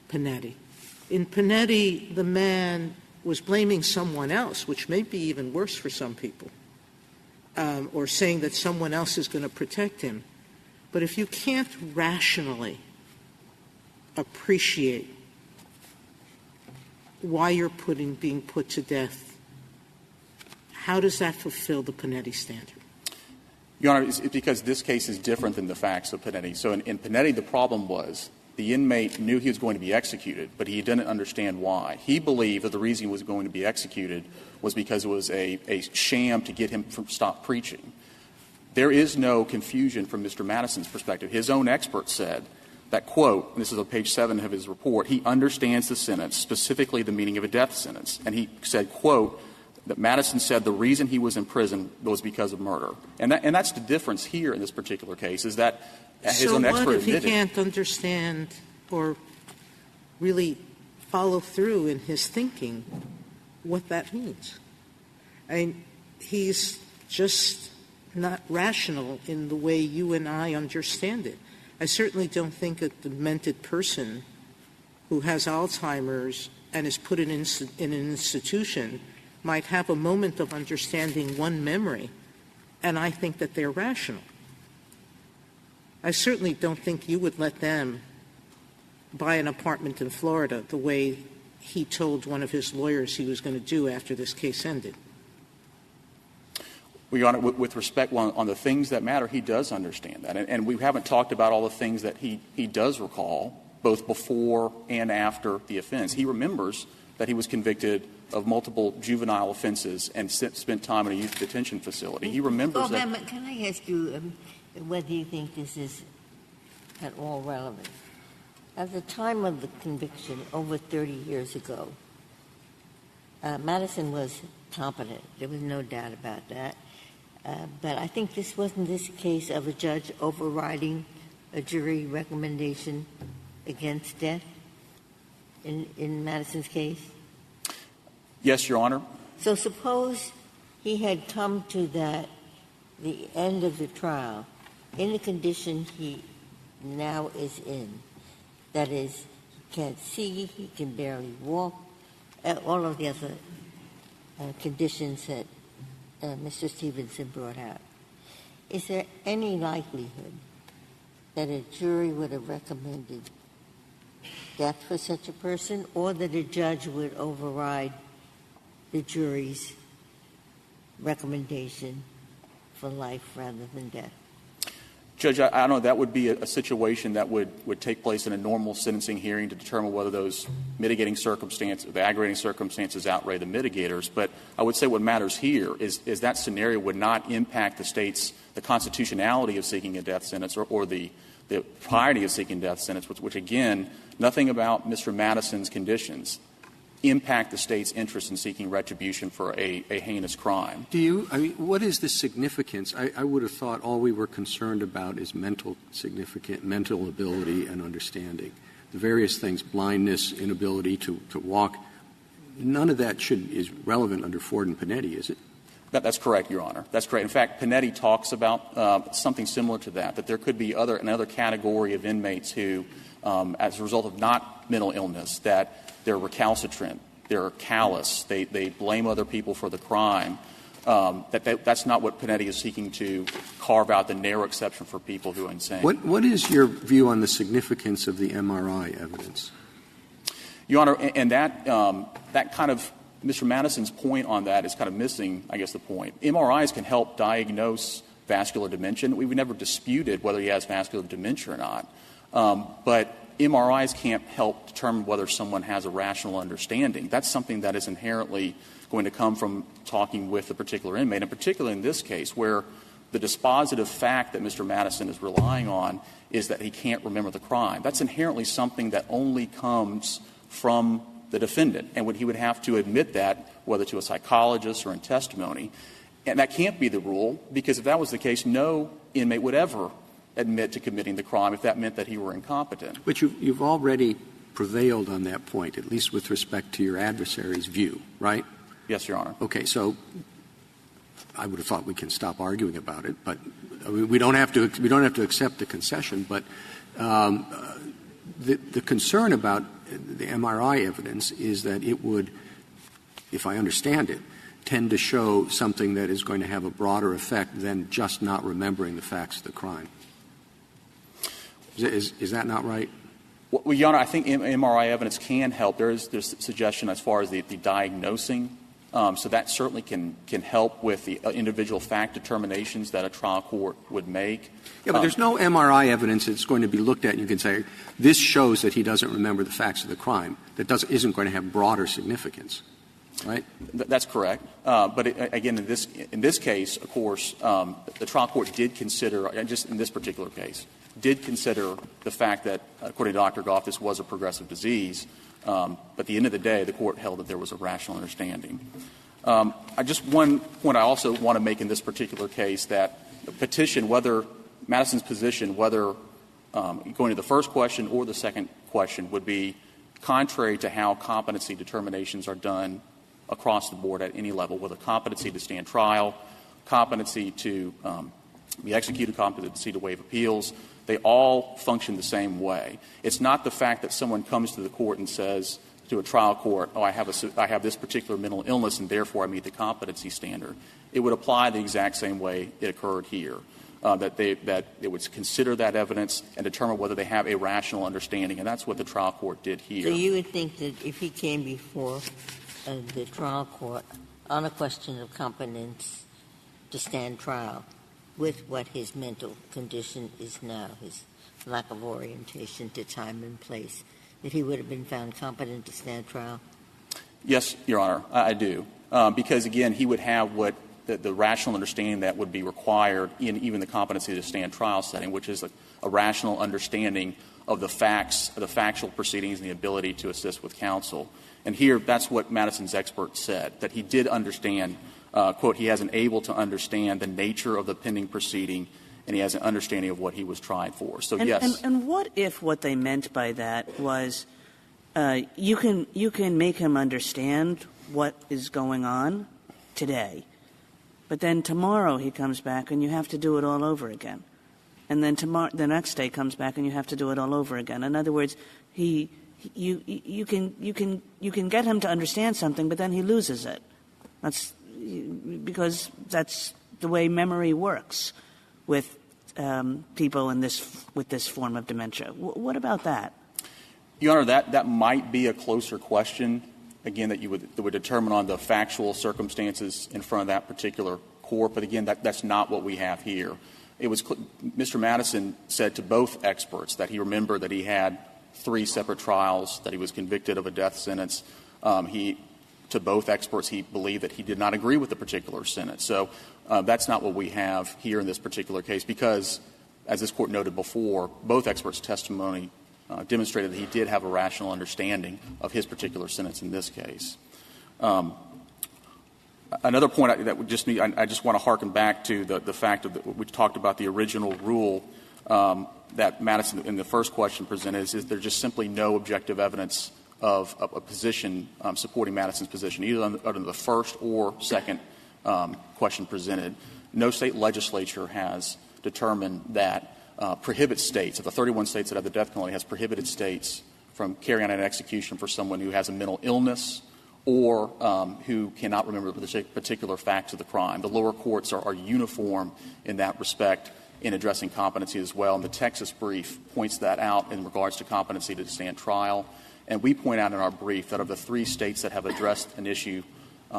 Speaker 4: Panetti? In Panetti, the man was blaming someone else, which may be even worse for some people, or saying that someone else is going to protect him. But if you can't rationally appreciate why you're being put to death, how does that fulfill the Panetti standard?
Speaker 8: Your Honor, it's because this case is different than the facts of Panetti. So in Panetti, the problem was the inmate knew he was going to be executed, but he didn't understand why. He believed that the reason he was going to be executed was because it was a sham to get him to stop preaching. There is no confusion from Mr. Madison's perspective. His own expert said that, quote, and this is on page 7 of his report, he understands the sentence, specifically the meaning of a death sentence. And he said, quote, that Madison said the reason he was in prison was because of murder. And that's the difference here in this particular case, is that his own expert admitted.
Speaker 4: So what if he can't understand or really follow through in his thinking what that means? I mean, he's just not rational in the way you and I understand it. I certainly don't think a demented person who has Alzheimer's and is put in an institution might have a moment of understanding one memory, and I think that they're rational. I certainly don't think you would let them buy an apartment in Florida the way he told one of his lawyers he was going to do after this case ended.
Speaker 8: Well, Your Honor, with respect on the things that matter, he does understand that. And we haven't talked about all the things that he does recall, both before and after the offense. He remembers that he was convicted of multiple juvenile offenses and spent time in a youth detention facility. He remembers that.
Speaker 3: Can I ask you whether you think this is at all relevant? At the time of the conviction, over 30 years ago, Madison was competent. There was no doubt about that. But I think this wasn't this case of a judge overriding a jury recommendation against death in Madison's case?
Speaker 8: Yes, Your Honor.
Speaker 3: So suppose he had come to the end of the trial in the condition he now is in. That is, he can't see, he can barely walk, all of the other conditions that Mr. Stevenson brought out. Is there any likelihood that a jury would have recommended death for such a person, or that a judge would override the jury's recommendation for life rather than death?
Speaker 8: Judge, I don't know. That would be a situation that would take place in a normal sentencing hearing to determine whether those mitigating circumstances, the aggravating circumstances outweigh the mitigators. But I would say what matters here is that scenario would not impact the constitutionality of seeking a death sentence or the priority of seeking death sentence, which again, nothing about Mr. Madison's conditions impact the state's interest in seeking retribution for a heinous crime.
Speaker 1: What is the significance? I would have thought all we were concerned about is mental ability and understanding. The various things, blindness, inability to walk, none of that is relevant under Ford and Panetti, is it?
Speaker 8: That's correct, Your Honor. That's correct. In fact, Panetti talks about something similar to that there could be another category of inmates who, as a result of not mental illness, that they're recalcitrant, they're callous, they blame other people for the crime. That's not what Panetti is seeking to carve out, the narrow exception for people who are insane.
Speaker 1: What is your view on the significance of the MRI evidence?
Speaker 8: Your Honor, and that kind of Mr. Madison's point on that is kind of missing, I guess, the point. MRIs can help diagnose vascular dementia. We've never disputed whether he has vascular dementia or not. But MRIs can't help determine whether someone has a rational understanding. That's something that is inherently going to come from talking with a particular inmate, and particularly in this case where the dispositive fact that Mr. Madison is relying on is that he can't remember the crime. That's inherently something that only comes from the defendant, and he would have to admit that, whether to a psychologist or in testimony. And that can't be the rule, because if that was the case, no inmate would ever admit to committing the crime if that meant that he were incompetent.
Speaker 1: But you've already prevailed on that point, at least with respect to your adversary's view, right?
Speaker 8: Yes, Your Honor. Okay,
Speaker 1: so I would have thought we can stop arguing about it, but we don't have to accept the concession. But the concern about the MRI evidence is that it would, if I understand it, tend to show something that is going to have a broader effect than just not remembering the facts of the crime. Is that not right?
Speaker 8: Well, Your Honor, I think MRI evidence can help. There's suggestion as far as the diagnosing So that certainly can help with the individual fact determinations that a trial court would make.
Speaker 1: Yeah, but there's no MRI evidence that's going to be looked at and you can say, this shows that he doesn't remember the facts of the crime. That isn't going to have broader significance, right?
Speaker 8: That's correct. But again, in this case, of course, the trial court did consider, just in this particular case, did consider the fact that, according to Dr. Goff, this was a progressive disease. But at the end of the day, the court held that there was a rational understanding. One point I also want to make in this particular case, that the petition, whether Madison's position, whether going to the first question or the second question, would be contrary to how competency determinations are done across the board at any level, whether competency to stand trial, competency to be executed, competency to waive appeals. They all function the same way. It's not the fact that someone comes to the court and says to a trial court, I have this particular mental illness and therefore I meet the competency standard. It would apply the exact same way it occurred here, that they would consider that evidence and determine whether they have a rational understanding, and that's what the trial court did here.
Speaker 3: So you would think that if he came before the trial court on a question of competence to stand trial, with what his mental condition is now, his lack of orientation to time and place, that he would have been found competent to stand trial?
Speaker 8: Yes, Your Honor, I do. Because, again, he would have what the rational understanding that would be required in even the competency to stand trial setting, which is a rational understanding of the facts, of the factual proceedings and the ability to assist with counsel. And here, that's what Madison's expert said, that he did understand, quote, he has an able to understand the nature of the pending proceeding, and he has an understanding of what he was tried for. So, yes.
Speaker 6: And what if what they meant by that was you can make him understand what is going on today, but then tomorrow he comes back and you have to do it all over again. And then the next day comes back and you have to do it all over again. In other words, you can get him to understand something, but then he loses it. That's because that's the way memory works with people with this form of dementia. What about that?
Speaker 8: Your Honor, that might be a closer question, again, that would determine on the factual circumstances in front of that particular court. But again, that's not what we have here. It was Mr. Madison said to both experts that he remembered that he had 3 separate trials, that he was convicted of a death sentence. To both experts, he believed that he did not agree with the particular sentence. So that's not what we have here in this particular case because, as this Court noted before, both experts' testimony demonstrated that he did have a rational understanding of his particular sentence in this case. Another point that would just be, I just want to harken back to the fact that we talked about the original rule that Madison in the first question presented is there's just simply no objective evidence of a position supporting Madison's position, either under the first or second question presented. No state legislature has determined that prohibits states, of the 31 states that have the death penalty, has prohibited states from carrying out an execution for someone who has a mental illness or who cannot remember the particular facts of the crime. The lower courts are uniform in that respect in addressing competency as well. And the Texas brief points that out in regards to competency to stand trial. And we point out in our brief that of the 3 states that have addressed an issue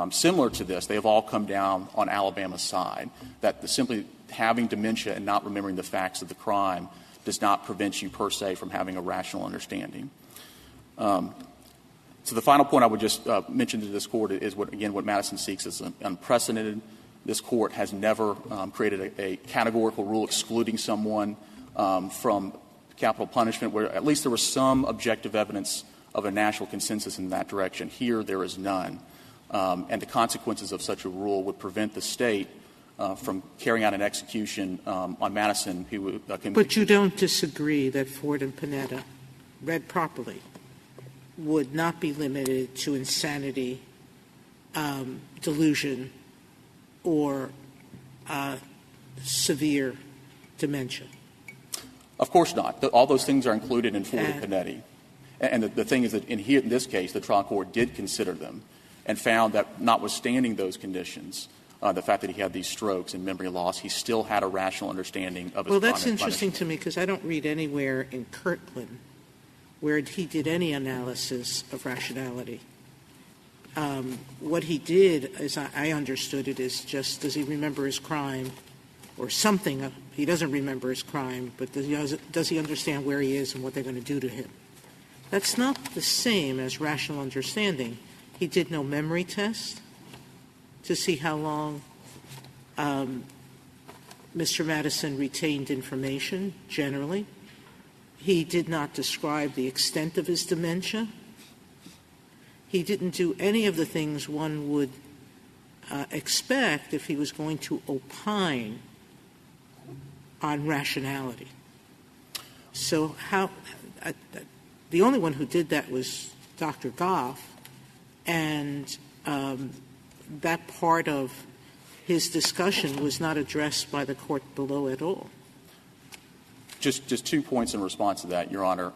Speaker 8: similar to this, they have all come down on Alabama's side, that simply having dementia and not remembering the facts of the crime does not prevent you per se from having a rational understanding. So the final point I would just mention to this Court is, what Madison seeks is unprecedented. This Court has never created a categorical rule excluding someone from capital punishment, where at least there was some objective evidence of a national consensus in that direction. Here, there is none. And the consequences of such a rule would prevent the state from carrying out an execution on Madison who would
Speaker 4: But you don't disagree that Ford and Panetta, read properly, would not be limited to insanity, delusion, or severe dementia?
Speaker 8: Of course not. All those things are included in Ford and Panetti. And the thing is that in this case, the trial court did consider them and found that notwithstanding those conditions, the fact that he had these strokes and memory loss, he still had a rational understanding of his
Speaker 4: Well, that's
Speaker 8: punishment.
Speaker 4: interesting to me because I don't read anywhere in Kirtland where he did any analysis of rationality. what he did, as I understood it, is just does he remember his crime or something. He doesn't remember his crime, but does he understand where he is and what they're going to do to him? That's not the same as rational understanding. He did no memory test to see how long Mr. Madison retained information generally. He did not describe the extent of his dementia. He didn't do any of the things one would expect if he was going to opine on rationality. So the only one who did that was Dr. Goff, and that part of his discussion was not addressed by the court below at all.
Speaker 8: Just 2 points in response to that, Your Honor.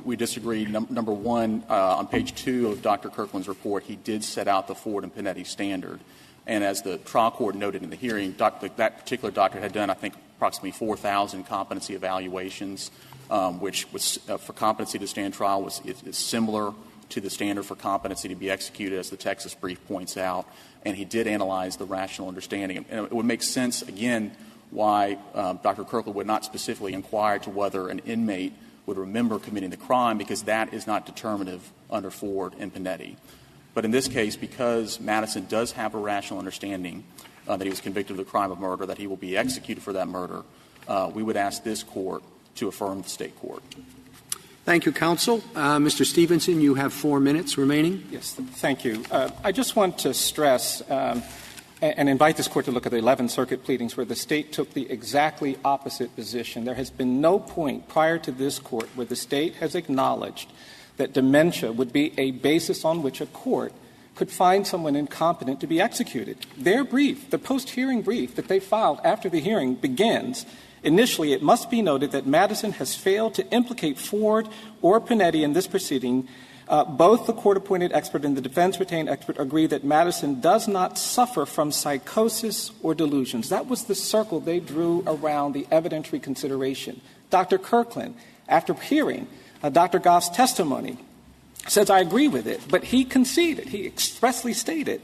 Speaker 8: We disagree. Number one, on page 2 of Dr. Kirkland's report, he did set out the Ford and Panetti standard. And as the trial court noted in the hearing, that particular doctor had done, I think, approximately 4,000 competency evaluations, which was for competency to stand trial is similar to the standard for competency to be executed, as the Texas brief points out. And he did analyze the rational understanding. And it would make sense, again, why Dr. Kirkland would not specifically inquire to whether an inmate would remember committing the crime, because that is not determinative under Ford and Panetti. But in this case, because Madison does have a rational understanding that he was convicted of the crime of murder, that he will be executed for that murder, we would ask this court to affirm the state court.
Speaker 1: Thank you, counsel. Mr. Stevenson, you have 4 minutes remaining.
Speaker 2: Yes, thank you. I just want to stress and invite this court to look at the 11th Circuit pleadings where the state took the exactly opposite position. There has been no point prior to this court where the state has acknowledged that dementia would be a basis on which a court could find someone incompetent to be executed. Their brief, the post-hearing brief that they filed after the hearing begins, initially, it must be noted that Madison has failed to implicate Ford or Panetti in this proceeding. Both the court-appointed expert and the defense-retained expert agree that Madison does not suffer from psychosis or delusions. That was the circle they drew around the evidentiary consideration. Dr. Kirkland, after hearing Dr. Goff's testimony, says, I agree with it, but he conceded, he expressly stated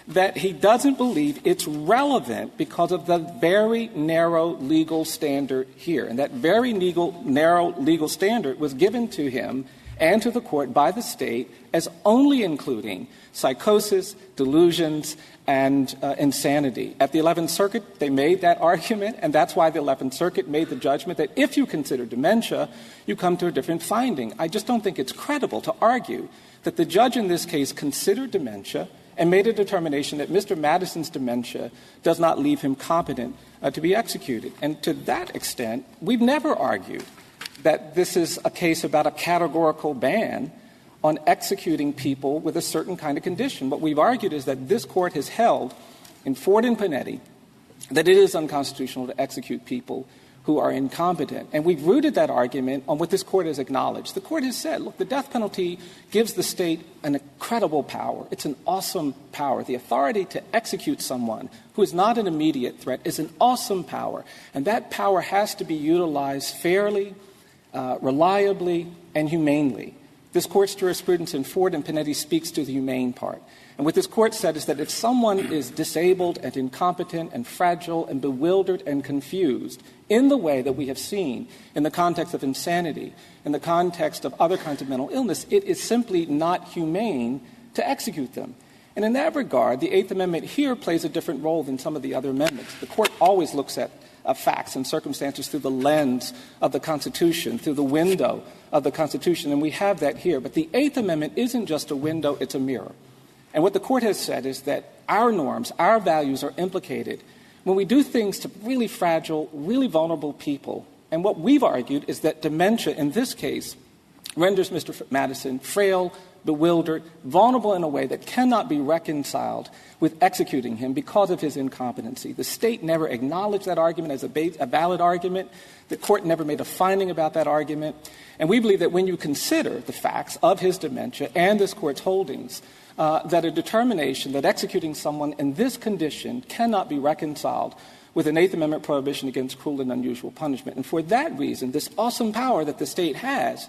Speaker 2: that he doesn't believe it's relevant because of the very narrow legal standard here. And that very narrow legal standard was given to him and to the court by the state as only including psychosis, delusions, and insanity. At the 11th Circuit, they made that argument, and that's why the 11th Circuit made the judgment that if you consider dementia, you come to a different finding. I just don't think it's credible to argue that the judge in this case considered dementia and made a determination that Mr. Madison's dementia does not leave him competent to be executed. And to that extent, we've never argued that this is a case about a categorical ban on executing people with a certain kind of condition. What we've argued is that this court has held in Ford and Panetti that it is unconstitutional to execute people who are incompetent. And we've rooted that argument on what this court has acknowledged. The court has said, look, the death penalty gives the state an incredible power. It's an awesome power. The authority to execute someone who is not an immediate threat is an awesome power. And that power has to be utilized fairly, reliably, and humanely. This court's jurisprudence in Ford and Panetti speaks to the humane part. And what this court said is that if someone is disabled and incompetent and fragile and bewildered and confused in the way that we have seen in the context of insanity, in the context of other kinds of mental illness, it is simply not humane to execute them. And in that regard, the Eighth Amendment here plays a different role than some of the other amendments. The court always looks at facts and circumstances through the lens of the Constitution, through the window of the Constitution, and we have that here. But the Eighth Amendment isn't just a window, it's a mirror. And what the court has said is that our norms, our values are implicated when we do things to really fragile, really vulnerable people. And what we've argued is that dementia, in this case, renders Mr. Madison frail, bewildered, vulnerable in a way that cannot be reconciled with executing him because of his incompetency. The state never acknowledged that argument as a valid argument. The court never made a finding about that argument. And we believe that when you consider the facts of his dementia and this court's holdings, that a determination that executing someone in this condition cannot be reconciled with an Eighth Amendment prohibition against cruel and unusual punishment. And for that reason, this awesome power that the state has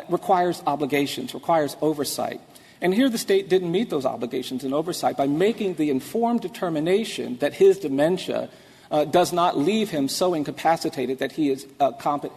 Speaker 2: requires obligations, requires oversight. And here the State didn't meet those obligations and oversight by making the informed determination that his dementia does not leave him so incapacitated that he is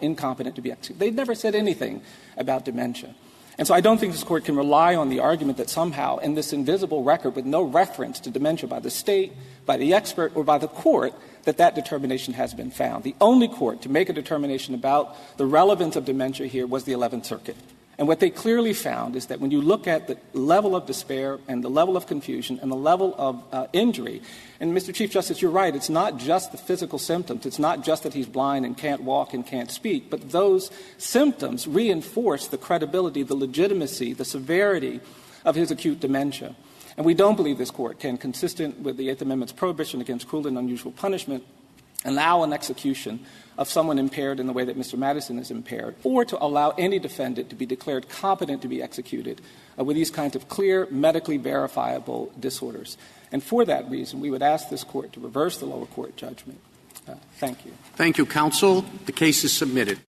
Speaker 2: incompetent to be executed. They never said anything about dementia. And so I don't think this Court can rely on the argument that somehow in this invisible record with no reference to dementia by the State, by the expert, or by the Court, that determination has been found. The only court to make a determination about the relevance of dementia here was the 11th Circuit. And what they clearly found is that when you look at the level of despair and the level of confusion and the level of injury, and Mr. Chief Justice, you're right, it's not just the physical symptoms. It's not just that he's blind and can't walk and can't speak, but those symptoms reinforce the credibility, the legitimacy, the severity of his acute dementia. And we don't believe this Court can, consistent with the Eighth Amendment's prohibition against cruel and unusual punishment, allow an execution of someone impaired in the way that Mr. Madison is impaired, or to allow any defendant to be declared competent to be executed with these kinds of clear, medically verifiable disorders. And for that reason, we would ask this Court to reverse the lower court judgment. Thank you.
Speaker 1: Thank you, counsel. The case is submitted.